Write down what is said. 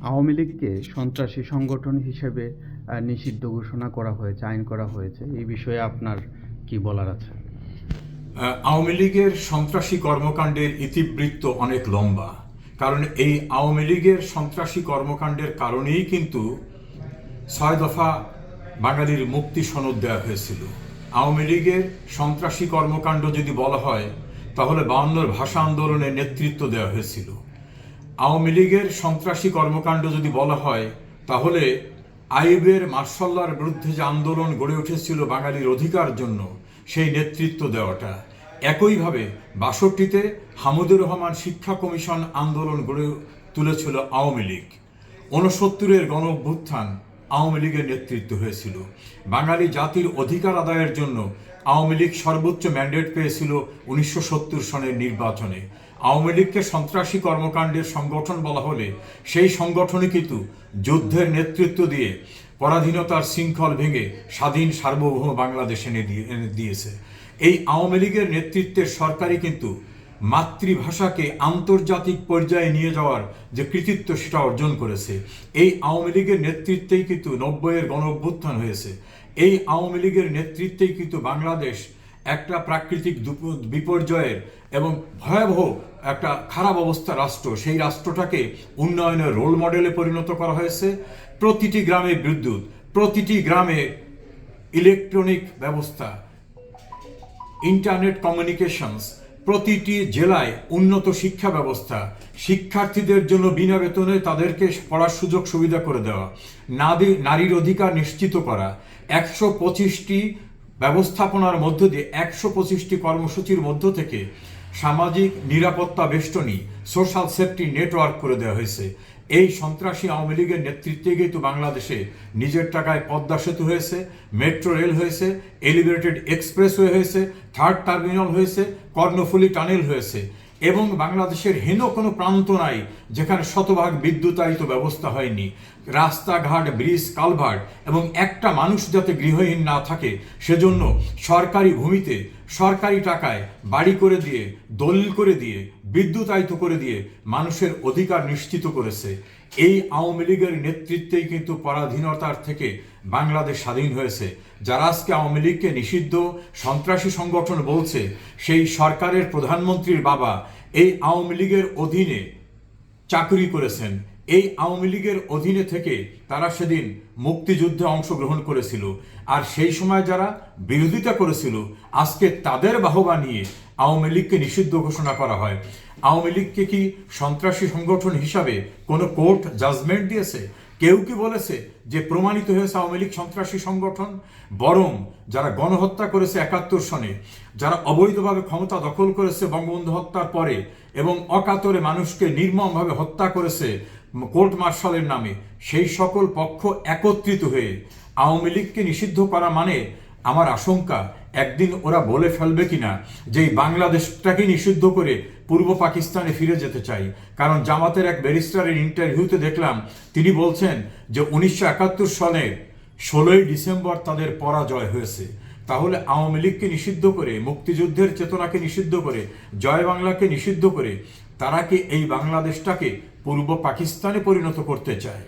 আওয়ামী লীগকে সন্ত্রাসী সংগঠন হিসেবে নিষিদ্ধ ঘোষণা করা হয়েছে, আইন করা হয়েছে। এই বিষয়ে আপনার কি বলার আছে? আওয়ামী লীগের সন্ত্রাসী কর্মকাণ্ডের ইতিবৃত্ত অনেক লম্বা। কারণ এই আওয়ামী লীগের সন্ত্রাসী কর্মকাণ্ডের কারণেই কিন্তু ৬ দফা বাঙালির মুক্তি সনদ দেওয়া হয়েছিল। আওয়ামী লীগের সন্ত্রাসী কর্মকাণ্ড যদি বলা হয় তাহলে ৫২ ভাষা আন্দোলনের নেতৃত্ব দেওয়া হয়েছিল। আওয়ামী লীগের সন্ত্রাসী কর্মকাণ্ড যদি বলা হয় তাহলে আইয়ুবের মার্শাল্লার বিরুদ্ধে যে আন্দোলন গড়ে উঠেছিল বাঙালির অধিকার জন্য, সেই নেতৃত্ব দেওয়াটা। একইভাবে ৬২তে হামিদুর রহমান শিক্ষা কমিশন আন্দোলন গড়ে তুলেছিল আওয়ামী লীগ। ৬৯-এর গণ অভ্যুত্থান আওয়ামী লীগের নেতৃত্ব হয়েছিল। বাঙালি জাতির অধিকার আদায়ের জন্য আওয়ামী লীগ সর্বোচ্চ ম্যান্ডেট পেয়েছিল ১৯৭০ সনের নির্বাচনে। আওয়ামী লীগকে সন্ত্রাসী কর্মকাণ্ডের সংগঠন বলা হলে সেই সংগঠনই কিন্তু যুদ্ধের নেতৃত্ব দিয়ে পরাধীনতার শৃঙ্খল ভেঙে স্বাধীন সার্বভৌম বাংলাদেশ এনে দিয়েছে। এই আওয়ামী লীগের নেতৃত্বের সরকারই কিন্তু মাতৃভাষাকে আন্তর্জাতিক পর্যায়ে নিয়ে যাওয়ার যে কৃতিত্ব সেটা অর্জন করেছে। এই আওয়ামী লীগের নেতৃত্বেই কিন্তু ৯০-এর গণ অভ্যুত্থান হয়েছে। এই আওয়ামী লীগের নেতৃত্বেই কিন্তু বাংলাদেশ একটা প্রাকৃতিক বিপর্যয়ের এবং ভয়াবহ একটা খারাপ অবস্থা রাষ্ট্র, সেই রাষ্ট্রটাকে উন্নয়নের রোল মডেলে পরিণত করা হয়েছে। প্রতিটি গ্রামে বিদ্যুৎ, প্রতিটি গ্রামে ইলেকট্রনিক ব্যবস্থা, ইন্টারনেট কমিউনিকেশনস, প্রতিটি জেলায় উন্নত শিক্ষা ব্যবস্থা, শিক্ষার্থীদের জন্য বিনা বেতনে তাদেরকে পড়ার সুযোগ সুবিধা করে দেওয়া, নারীর অধিকার নিশ্চিত করা, ১২৫টি ব্যবস্থাপনার মধ্য দিয়ে ১২৫টি কর্মসূচির মধ্য থেকে সামাজিক নিরাপত্তা বেষ্টনী, সোশ্যাল সেফটি নেটওয়ার্ক করে দেওয়া হয়েছে। এই সন্ত্রাসী আওয়ামী লীগের নেতৃত্বে কিন্তু বাংলাদেশে নিজের টাকায় পদ্মা সেতু হয়েছে, মেট্রো রেল হয়েছে, এলিভেটেড এক্সপ্রেসওয়ে হয়েছে, থার্ড টার্মিনাল হয়েছে, কর্ণফুলী টানেল হয়েছে। এবং বাংলাদেশের হেন কোনো প্রান্ত নাই যেখানে শতভাগ বিদ্যুতায়িত ব্যবস্থা হয়নি। রাস্তাঘাট, ব্রিজ, কালভার্ট এবং একটা মানুষ যাতে গৃহহীন না থাকে সেজন্য সরকারি ভূমিতে সরকারি টাকায় বাড়ি করে দিয়ে, দলিল করে দিয়ে, বিদ্যুতায়িত করে দিয়ে মানুষের অধিকার নিশ্চিত করেছে। এই আওয়ামী লীগের নেতৃত্বেই কিন্তু পরাধীনতার থেকে বাংলাদেশ স্বাধীন হয়েছে। যারা আজকে আওয়ামী লীগকে নিষিদ্ধ সন্ত্রাসী সংগঠন বলছে, সেই সরকারের প্রধানমন্ত্রীর বাবা এই আওয়ামী লীগের অধীনে চাকরি করেছেন। এই আওয়ামী লীগের অধীনে থেকে তারা সেদিন মুক্তিযুদ্ধে অংশগ্রহণ করেছিল। আর সেই সময় যারা বিরোধিতা করেছিল, আজকে তাদের বাহবা নিয়ে আওয়ামী লীগকে নিষিদ্ধ ঘোষণা করা হয়। আওয়ামী লীগকে কি সন্ত্রাসী সংগঠন হিসাবে কোনো কোর্ট জাজমেন্ট দিয়েছে? কেউ কি বলেছে যে প্রমাণিত হয়েছে আওয়ামী লীগ সন্ত্রাসী সংগঠন? বরং যারা গণহত্যা করেছে ৭১ সনে, যারা অবৈধভাবে ক্ষমতা দখল করেছে বঙ্গবন্ধু হত্যার পরে এবং অকাতরে মানুষকে নির্মমভাবে হত্যা করেছে কোর্ট মার্শালের নামে, সেই সকল পক্ষ একত্রিত হয়ে আওয়ামী লীগকে নিষিদ্ধ করা মানে আমার আশঙ্কা একদিন ওরা বলে ফেলবে কিনা যে এই বাংলাদেশটাকে নিষিদ্ধ করে পূর্ব পাকিস্তানে ফিরে যেতে চাই। কারণ জামাতের এক ব্যারিস্টারের ইন্টারভিউতে দেখলাম তিনি বলছেন যে ১৯৭১ সনের ১৬ই ডিসেম্বর তাদের পরাজয় হয়েছে। তাহলে আওয়ামী লীগকে নিষিদ্ধ করে, মুক্তিযুদ্ধের চেতনাকে নিষিদ্ধ করে, জয় বাংলাকে নিষিদ্ধ করে তারা কি এই বাংলাদেশটাকে পূর্ব পাকিস্তানে পরিণত করতে চায়?